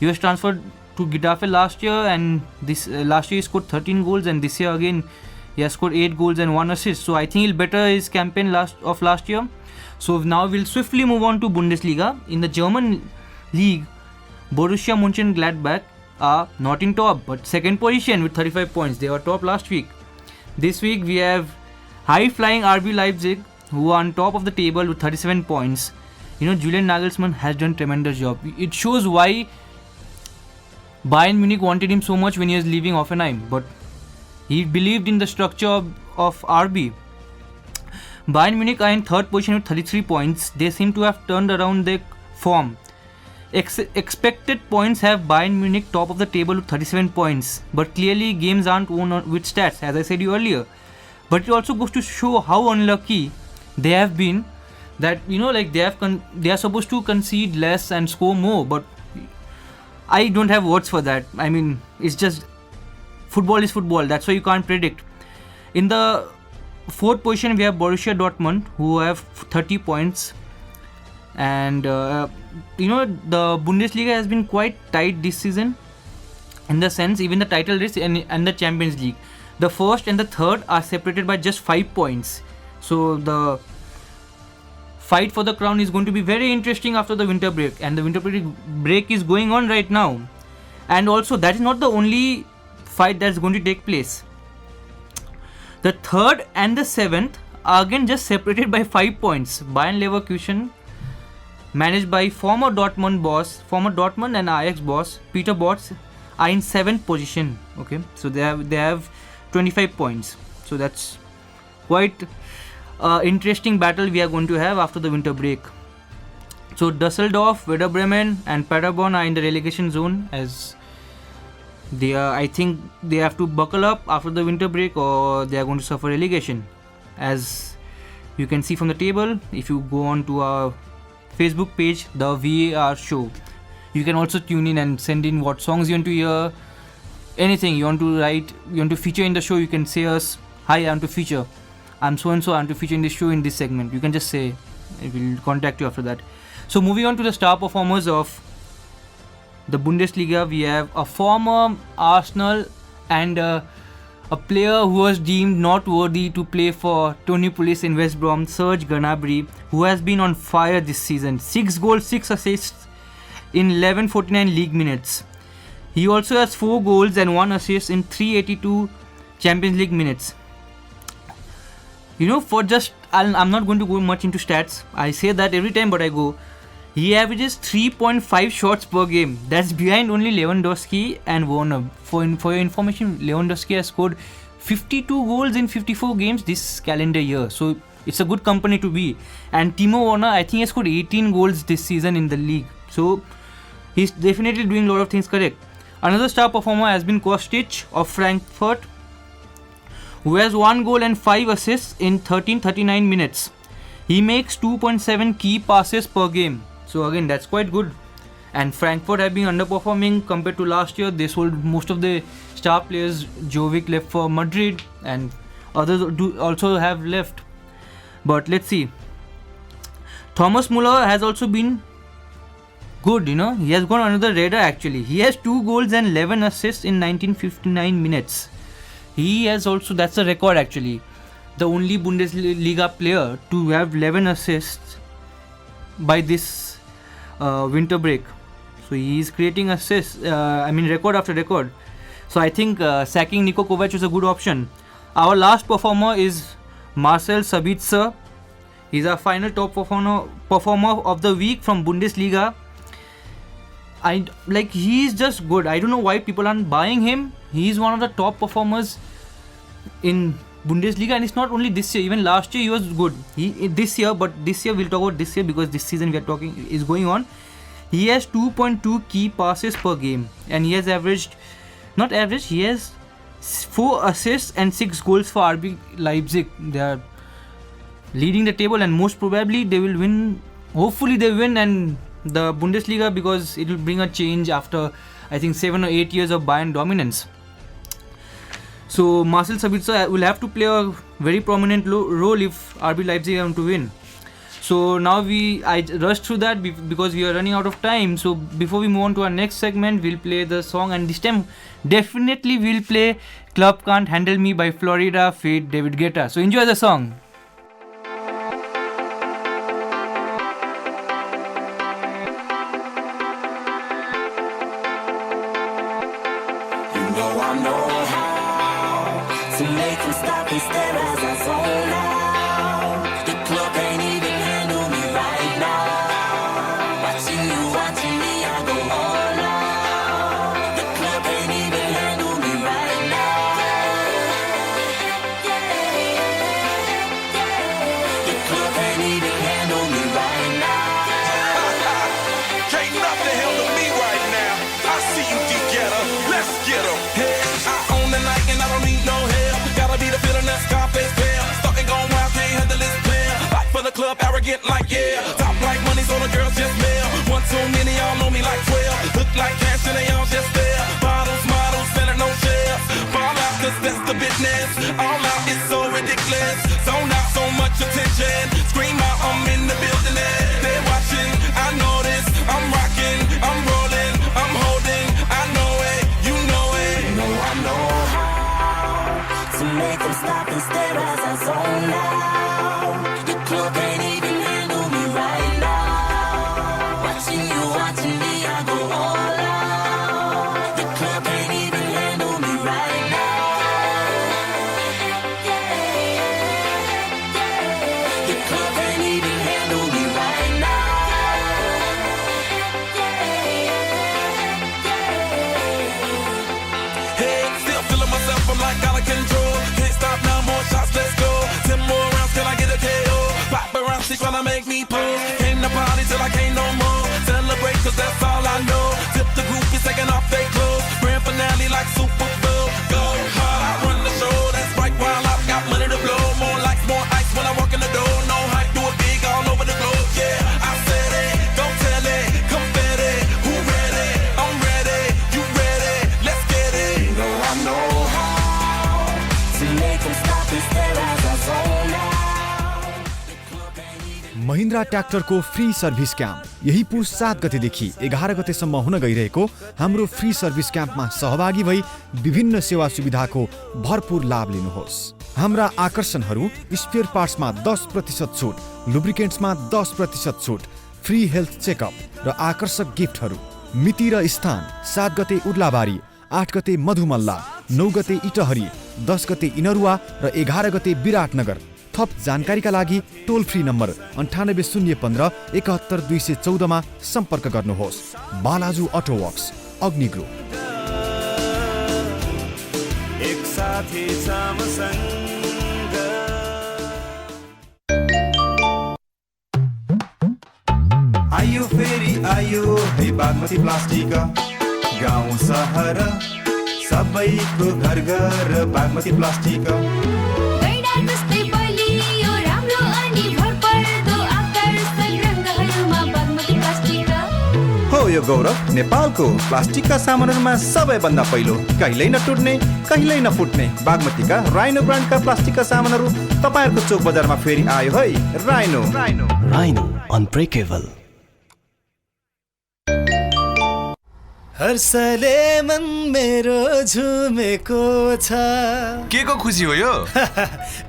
was transferred to Getafe last year, and this last year he scored 13 goals, and this year again he has scored 8 goals and 1 assist. So I think he'll better his campaign last year. So now we'll swiftly move on to Bundesliga. In the German league, Borussia Mönchengladbach are not in top but 2nd position with 35 points. They were top last week. This week we have high flying RB Leipzig, who are on top of the table with 37 points. Julian Nagelsmann has done tremendous job. It shows why Bayern Munich wanted him so much when he was leaving Hoffenheim, but he believed in the structure of RB. Bayern Munich are in 3rd position with 33 points. They seem to have turned around their form. Expected points have Bayern Munich top of the table with 37 points, but clearly games aren't won with stats, as I said you earlier. But it also goes to show how unlucky they have been, that they are supposed to concede less and score more, but I don't have words for that. I mean, it's just football is football. That's why you can't predict. In the 4th position we have Borussia Dortmund, who have 30 points. And the Bundesliga has been quite tight this season, in the sense even the title race and the Champions League, the 1st and the 3rd are separated by just 5 points. So the fight for the crown is going to be very interesting after the winter break, and the winter break is going on right now. And also that is not the only fight that's going to take place. The 3rd and the 7th are again just separated by 5 points. Bayern Leverkusen, managed by former Dortmund and Ajax boss Peter Bosz, are in 7th position. Okay, so they have 25 points. So that's quite interesting battle we are going to have after the winter break. So Dusseldorf, Werder Bremen and Paderborn are in the relegation zone, as I think they have to buckle up after the winter break or they are going to suffer relegation. As you can see from the table, if you go on to our Facebook page, the VAR show, you can also tune in and send in what songs you want to hear, anything you want to write, you want to feature in the show. You can say us, hi, I want to feature, I'm so and so, I want to feature in this show in this segment. You can just say, we'll contact you after that. So moving on to the star performers of the Bundesliga, we have a former Arsenal and a player who was deemed not worthy to play for Tony Pulis in West Brom, Serge Gnabry, who has been on fire this season. 6 goals, 6 assists in 1149 league minutes. He also has 4 goals and 1 assist in 382 Champions League minutes. For just, I'm not going to go much into stats. I say that every time, but I go. He averages 3.5 shots per game. That's behind only Lewandowski and Werner. For your information, Lewandowski has scored 52 goals in 54 games this calendar year. So it's a good company to be. And Timo Werner, I think, has scored 18 goals this season in the league. So he's definitely doing a lot of things correct. Another star performer has been Kostic of Frankfurt, who has 1 goal and 5 assists in 39 minutes. He makes 2.7 key passes per game. So again, that's quite good. And Frankfurt have been underperforming compared to last year. They sold most of the star players. Jovic left for Madrid and others also have left. But let's see. Thomas Muller has also been good, He has got another radar actually. He has 2 goals and 11 assists in 1959 minutes. He has also, that's a record actually. The only Bundesliga player to have 11 assists by this winter break. So he is creating assists, record after record. So I think sacking Niko Kovac is a good option. Our last performer is Marcel Sabitzer. He's our final top performer of the week from Bundesliga. He is just good. I don't know why people aren't buying him. He is one of the top performers in Bundesliga, and it's not only this year. Even last year he was good. This year we'll talk about this year because this season we are talking is going on. He has 2.2 key passes per game, and he has he has 4 assists and 6 goals for RB Leipzig. They are leading the table, and most probably they will win. Hopefully they win and the Bundesliga, because it will bring a change after I think 7 or 8 years of Bayern dominance. So Marcel Sabitzer will have to play a very prominent role if RB Leipzig are to win. So now I rushed through that because we are running out of time. So before we move on to our next segment, we'll play the song, and this time definitely we'll play Club Can't Handle Me by Florida feat. David Guetta. So enjoy the song. To make them stop and stare as I zone out. The club ain't even handle me right now. Watching me, I go all out. The club ain't even handle me right now. The club ain't even handle me right now. Can't nothing handle me right now. I see you, D-Getter. Let's get 'em. Hey, I own the night and I don't need no help. Be the feeling that Scarface fair. Starting going wild, can't handle this player. Fight for the club, arrogant like yeah. Top like money, so the girls just mail. One too many, y'all know me like 12. Look like cash and they all just there. Bottles, models, selling no shares. Fall out, cause that's the business. All out, it's so ridiculous. Zone out, so much attention. Scream out, I'm in the building. They're watching, I know this. I'm rocking, I'm rolling, I'm holding. I know it, you know it. You know I know how to make them stop and stare as I zone out. The club ain't even handle me right now. Watching me, I go all out. The club ain't even handle me right now. The club ain't even handle me right now. Hey, still feeling myself, I'm like out of control. Can't stop now, more shots, let's go. 10 more rounds till I get a KO. Paparazzi tryna make me pull. Came to party till I can't no more. Celebrate cause that's all I know. Tip the group, is taking off their clothes. Grand finale like Super Bowl. Go hard, I run the show. That's right, while I've got money to blow. More lights, more ice when I walk in the door. No hype, do it big all over the globe. Yeah, I said it, go tell it. Confetti, who ready? I'm ready, you ready? Let's get it. You know I know how to make them stop and stare as I zone out. Mahindra ट्र्याक्टरको free service camp यही पुस 7 गतेदेखि 11 गतेसम्म हुन गइरहेको हाम्रो free service क्याम्पमा सहभागी भई विभिन्न सेवा सुविधाको भरपूर लाभ लिनुहोस्। हाम्रा आकर्षणहरू स्पेयर पार्ट्समा 10% छुट, लुब्रिकेन्ट्समा 10% छुट, फ्री हेल्थ चेकअप र आकर्षक गिफ्टहरू। मिति र स्थान 7 गते उर्लाबारी, 8 गते मधुमल्ला, 9 गते इटहरी, 10 गते इनरुवा र 11 गते विराटनगर। थप जानकारीका लागि टोल फ्री नम्बर 980115 71214 मा सम्पर्क गर्नुहोस्। बालाजु अटो वर्क्स, अग्नि ग्रुप। एक साथी समसंग। आयो फेरि आयो है बागमती प्लास्टिक, गाउँ सहर सबैको घर घर बागमती प्लास्टिक। हो यो गौरव नेपालको प्लास्टिकका सामानहरूमा सबैभन्दा पहिलो, कहिल्यै नटुट्ने कहिल्यै नफुट्ने बागमतीका राइनो ब्रान्डका प्लास्टिकका सामानहरू तपाईँहरूको चोक बजारमा फेरि आयो है। Rhino unbreakable. हर्षले मन मेरो झुमेको छ। के को खुसी हो यो?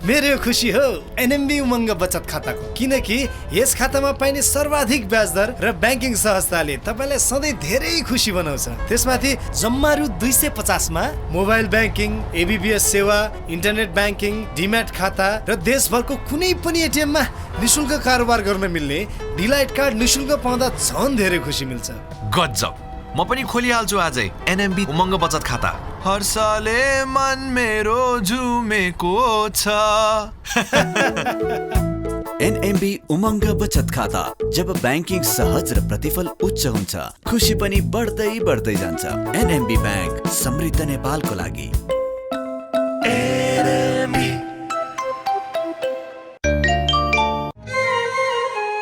मेरो खुसी हो एनएमबी उमङ्ग बचत खाताको, किनकि यस खातामा पाइने सर्वाधिक ब्याज दर र ब्याङ्किङ सहजताले तपाईँलाई सधैँ धेरै खुसी बनाउँछ। त्यसमाथि जम्मा रु 250 मा मोबाइल ब्याङ्किङ, एबीबीएस सेवा, इन्टरनेट ब्याङ्किङ, डिम्याट खाता र देशभरको कुनै पनि एटिएममा निशुल्क कारोबार गर्न मिल्ने डिलाइट कार्ड निशुल्क पाउँदा झन् धेरै खुसी मिल्छ। गजब, म पनि खोलिहाल्छु आजै एनएमबी उमङ्ग बचत खाता। हर्षले मन मेरो झुमेको छ। एनएमबी उमङ्ग बचत खाता। जब ब्याङ्किङ सहज र प्रतिफल उच्च हुन्छ, खुसी पनि बढ्दै बढ्दै जान्छ। एनएमबी ब्याङ्क, समृद्ध नेपालको लागि।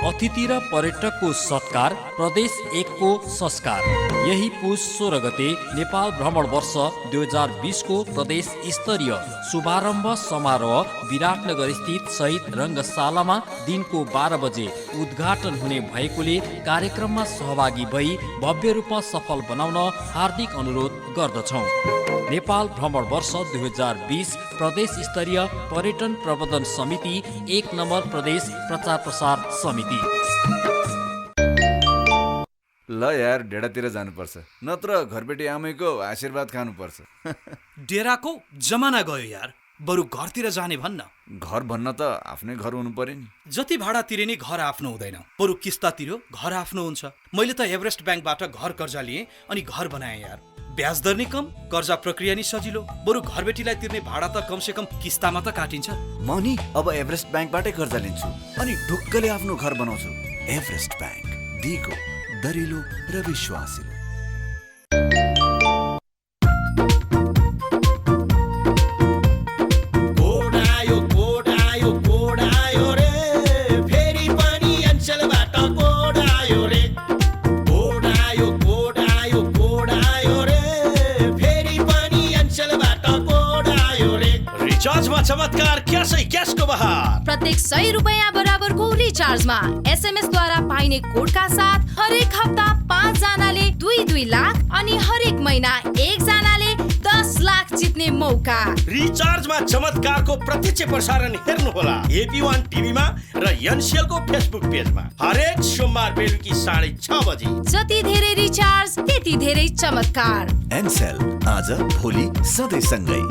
अतिथि र पर्यटकको सत्कार, प्रदेश 1 को संस्कार। यही पुष 16 गते नेपाल भ्रमण वर्ष 2020 को प्रदेश स्तरीय शुभारम्भ समारोह विराटनगर स्थित शहीद रङ्गशालामा दिनको 12 बजे उद्घाटन हुने भएकोले कार्यक्रममा सहभागी भई भव्य रूपमा सफल बनाउन हार्दिक अनुरोध गर्दछौँ। नेपाल भ्रमण वर्ष 2020 प्रदेश स्तरीय पर्यटन प्रबन्धन समिति 1 नम्बर प्रदेश प्रचार प्रसार समिति। ल यार, डेढातिर जानुपर्छ, नत्र घरबेटी आमैको आशीर्वाद खानुपर्छ। डेराको जमाना गयो यार, बरु घरतिर जाने भन्न। घर भन्न त आफ्नै घर हुनु पर्यो नि। जति भाडा तिरे नि घर आफ्नो हुँदैन, बरु किस्ता तिर्यो घर आफ्नो हुन्छ। मैले त एभरेस्ट ब्याङ्कबाट घर कर्जा लिएँ अनि घर बनाएँ यार। ब्याज दर नि कम, कर्जा प्रक्रिया नि सजिलो, बरु घरबेटीलाई तिर्ने भाडा त कम से कम किस्तामा त काटिन्छ। म नि अब एभरेस्ट ब्याङ्कबाटै कर्जा लिन्छु अनि ढुक्कले आफ्नो घर बनाउँछु। एभरेस्ट ब्याङ्क, दिगो, दरिलो र विश्वासिलो। रिचार्जमा चमत्कार, क्यासै क्यासको बहार। प्रत्येक 100 रुपैयाँ बराबरको रिचार्जमा एसएमएस द्वारा पाइने कोडका साथ हरेक हप्ता 5 जनाले 2 लाख अनि हरेक महिना 1 जनाले 10 लाख जित्ने मौका। रिचार्जमा चमत्कारको प्रत्यक्ष प्रसारण हेर्नुहोला AP1 टिभीमा र एनसीएलको फेसबुक पेजमा हरेक सोमबार बेलुकी 6:30 बजे। जति धेरै रिचार्ज त्यति धेरै चमत्कार। एनसीएल, आज भोलि सधैँ सँगै।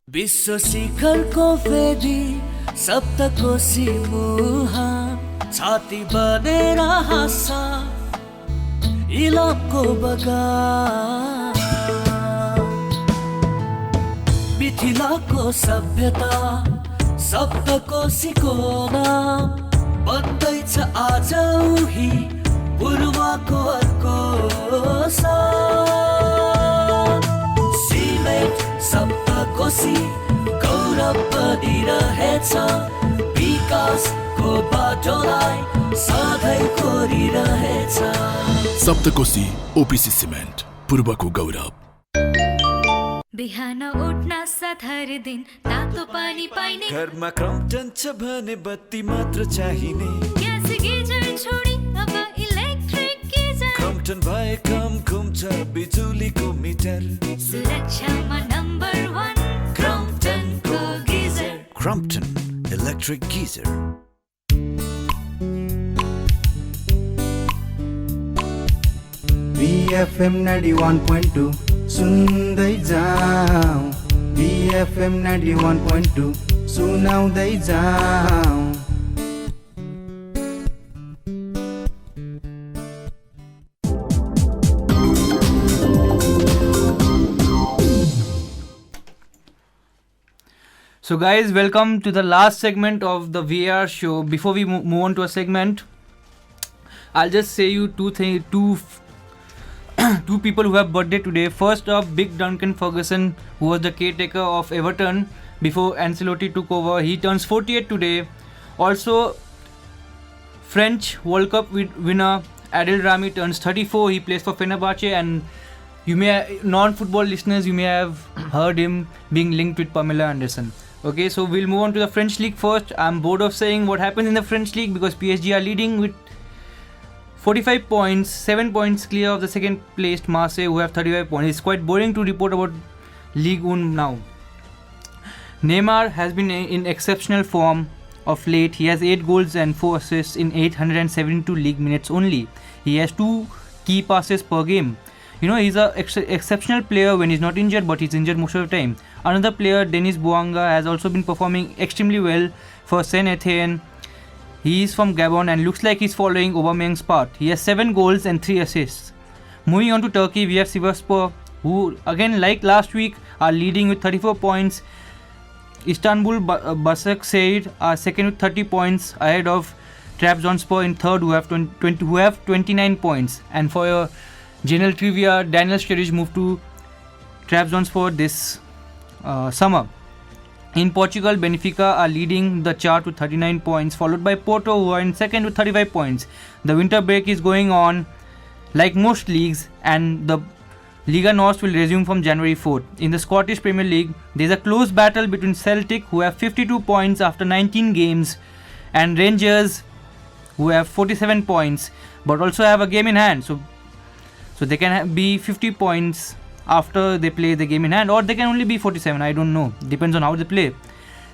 विश्व शिखरको फेरि सप्तकोशी मुहान, छाती बनेर हाँस्छ इलामको बगान। मिथिलाको सभ्यता सप्तकोशीको नाम बन्दैछ आज उही पूर्वको अर्को साथ। सिमेन्ट सप्तकोशी गौरव बनिरहेछ, विकासको बाटोलाई सधैँ कोरिरहेछ। सप्तकोशी ओपिसी सिमेन्ट, पूर्वको गौरव। बिहान उठ्न साथ हर दिन तातो पानी पाइने, घरमा क्रम्पटन छ भने बत्ती मात्र चाहिने, ग्यास गिजर छोडी अब इलेक्ट्रिक गिजर। क्रम्पटन भए कम घुम्छ बिजुलीको मिटर, सुरक्षामा नम्बर 1 क्रम्पटनको geyser. Crompton electric geyser. BFM 91.2 सुन्दै जाऊ BFM 91.2 सुनाउँदै जाऊ So guys, welcome to the last segment of the VAR show. Before we move on to a segment, I'll just say you two people who have birthday today. First up, Big Duncan Ferguson, who was the caretaker of Everton before Ancelotti took over. He turns 48 today. Also, French World Cup winner Adil Rami turns 34. He plays for Fenerbahce, and you may, non-football listeners, you may have heard him being linked with Pamela Anderson. Okay, so we'll move on to the French League first. I'm bored of saying what happens in the French League because PSG are leading with 45 points, 7 points clear of the second placed Marseille, who have 35 points. It's quite boring to report about Ligue 1 now. Neymar has been in exceptional form of late. He has 8 goals and 4 assists in 872 league minutes only. He has 2 key passes per game. You know, he's an exceptional player when he's not injured, but he's injured most of the time. Another player, Denis Bouanga, has also been performing extremely well for Saint Etienne. He is from Gabon and looks like he's following Aubameyang's path. He has 7 goals and 3 assists. Moving on to Turkey, we have Sivasspor, who again, like last week, are leading with 34 points. Istanbul Başakşehir are second with 30 points, ahead of Trabzonspor in third, who have 29 points. And for your general trivia, Daniel Sturridge moved to Trabzonspor this summer. In Portugal, Benfica are leading the chart with 39 points, followed by Porto, who are in second with 35 points. The winter break is going on like most leagues, and the Liga North will resume from January 4th. In the Scottish Premier League, there is a close battle between Celtic, who have 52 points after 19 games, and Rangers, who have 47 points, but also have a game in hand. So they can be 50 points after they play the game in hand, or they can only be 47, I don't know, depends on how they play.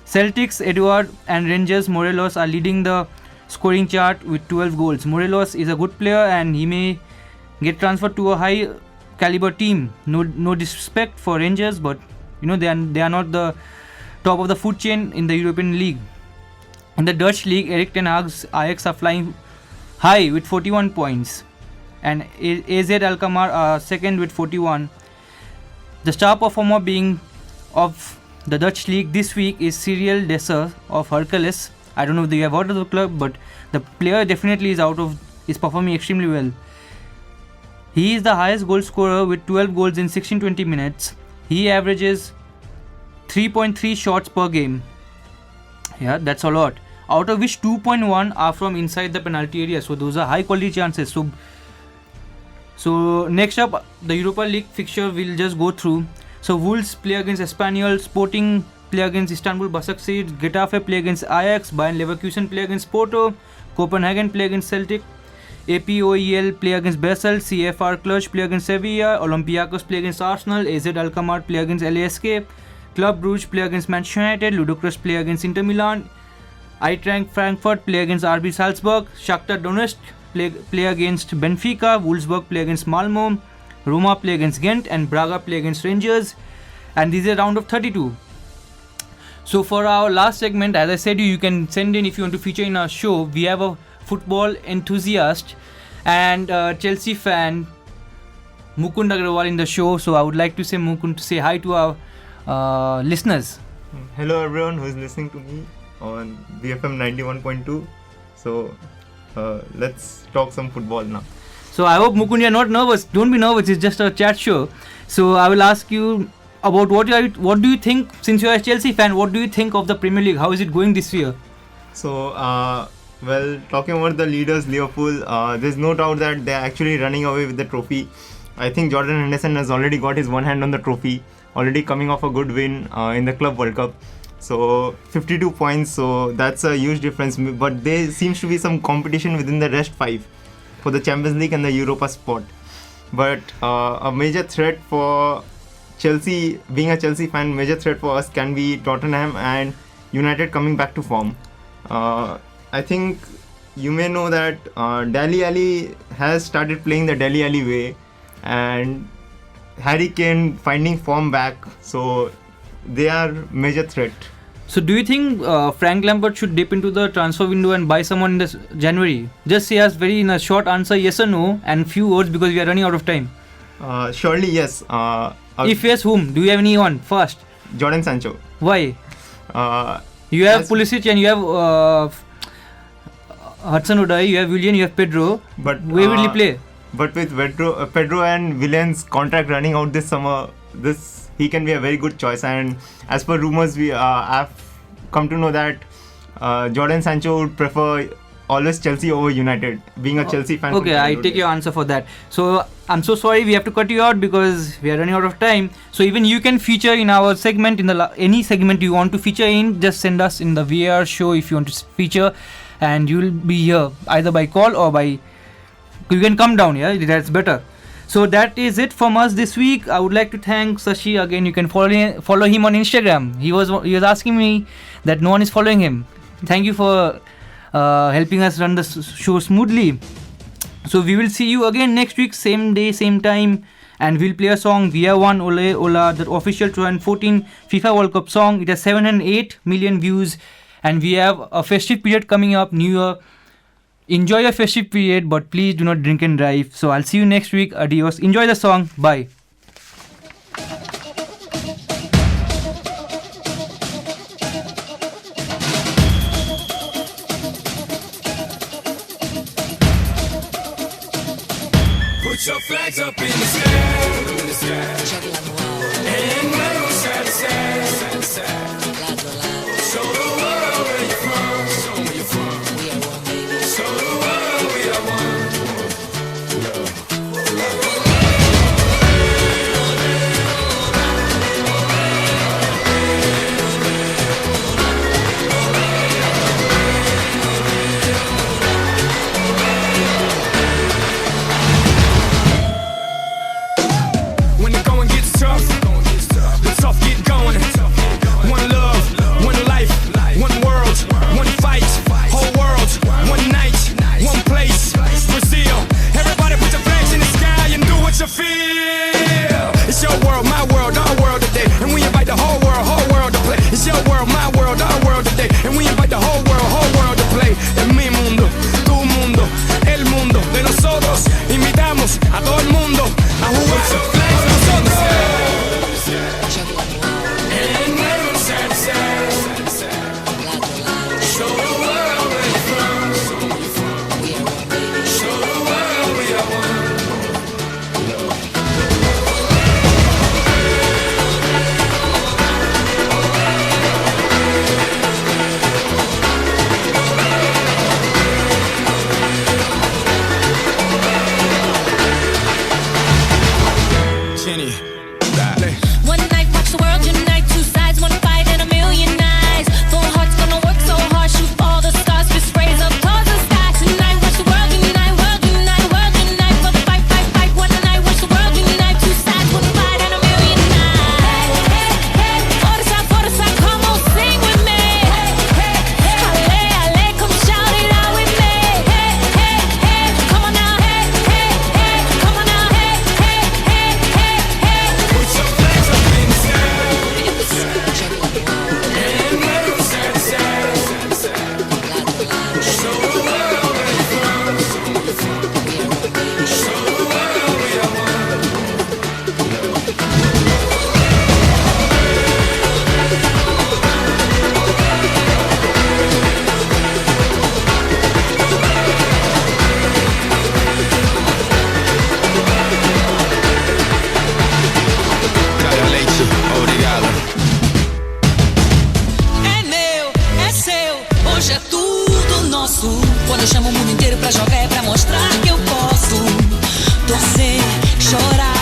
Celtics, Edward, and Rangers, Morelos are leading the scoring chart with 12 goals. Morelos is a good player and he may get transferred to a high caliber team. No disrespect for Rangers, but you know, they are not the top of the food chain in the European League. In the Dutch League, Erik ten Hag's Ajax are flying high with 41 points, and AZ Alkmaar are second with 41. The star performer being of the Dutch League this week is Cyril Dessers of Hercules. I don't know if you have heard of the club, but the player definitely is performing extremely well. He is the highest goal scorer with 12 goals in 16-20 minutes. He averages 3.3 shots per game. Yeah, that's a lot. Out of which 2.1 are from inside the penalty area. So those are high quality chances. So next up, the Europa League fixture we'll just go through. So Wolves play against Espanyol, Sporting play against Istanbul Başakşehir, Getafe play against Ajax, Bayern Leverkusen play against Porto, Copenhagen play against Celtic, APOEL play against Basel, CFR Cluj play against Sevilla, Olympiacos play against Arsenal, AZ Alkmaar play against LASK, Club Brugge play against Manchester United, Ludogorets play against Inter Milan, Eintracht Frankfurt play against RB Salzburg, Shakhtar Donetsk play against Benfica, Wolfsburg play against Malmo, Roma play against Ghent, and Braga play against Rangers. And this is a round of 32. So for our last segment, as I said, you can send in if you want to feature in our show. We have a football enthusiast and Chelsea fan, Mukund Agrawal, in the show. So I would like to say Mukund to say hi to our listeners. Hello everyone who is listening to me on BFM 91.2. So let's talk some football now. So I hope, Mukund, you're not nervous. Don't be nervous, it's just a chat show. So I will ask you about what do you think, since you're a Chelsea fan, what do you think of the Premier League? How is it going this year? So, well, talking about the leaders, Liverpool, there's no doubt that they're actually running away with the trophy. I think Jordan Henderson has already got his one hand on the trophy, already coming off a good win in the Club World Cup. So 52 points, so that's a huge difference. But there seems to be some competition within the rest 5 for the Champions League and the Europa spot. But a major threat for Chelsea, being a Chelsea fan, major threat for us can be Tottenham and United coming back to form. I think you may know that Dele Alli has started playing the Dele Alli way, and Harry Kane finding form back. So they are major threat. So do you think Frank Lampard should dip into the transfer window and buy someone in this January? Just say us in a short answer, yes or no, and few words because we are running out of time. Surely yes. If yes, whom? Do you have anyone first? Jordan Sancho. Why? You have Pulisic and you have Hudson-Odoi, you have Willian, you have Pedro. But where will he play? But with Pedro and Willian's contract running out this summer, he can be a very good choice. And as per rumors, I've come to know that Jordan Sancho would prefer always Chelsea over United, being a Chelsea fan. Okay, I take your answer for that. So I'm so sorry we have to cut you out because we are running out of time. So even you can feature in our segment, in the any segment you want to feature in, just send us in the VAR show if you want to feature, and you will be here either by call or by. You can come down, yeah, that's better. So that is it from us this week. I would like to thank Sashi again. You can follow him on Instagram. He was asking me that no one is following him. Thank you for helping us run the show smoothly. So we will see you again next week, same day, same time, and we'll play a song. We have one Ole Ola, the official 2014 FIFA World Cup song. It has 708 million views, and we have a festive period coming up, New Year. Enjoy your festive period, but please do not drink and drive. So I'll see you next week. Adios. Enjoy the song. Bye. Put your flags up in the sky, and wave side to side. Show the world where you're from. Show me you're from. Show the world we are one. When the going gets tough, the tough get going. One love, one life, one world, one fight, whole world, one night, one place, Brazil. Everybody put your flags in the sky and do what you feel. It's your world, my world, our world today, and we invite the whole world to play. It's your world, my world, our world today, and we invite the whole world to play. Es mi mundo, tu mundo, el mundo de nosotros. Invitamos a todo el mundo a jugar con nosotros. And wave side to side. Show the world where you're from. Show the world we are one. Jenny, One night, watch the world unite. Two sides, one fight, and a million eyes. Full hearts gonna work so hard, shoot for all the stars, fist raise up towards the sky. Tonight, watch the world unite, world unite, world unite. For the fight, fight, fight. One night, watch the world unite. Two sides, one fight, and a million eyes. Hey, forza, come on, sing with me. Ale, ale, come shout it out with me. Hey, come on now. Come on now. Put your flags up in the sky. And wave side to side. Show the world where you're from. Show the world we are one. Cara Leite, obrigado. É meu, é seu, hoje é tudo nosso. Quando eu chamo o mundo inteiro pra jogar é pra mostrar que eu posso torcer, chorar.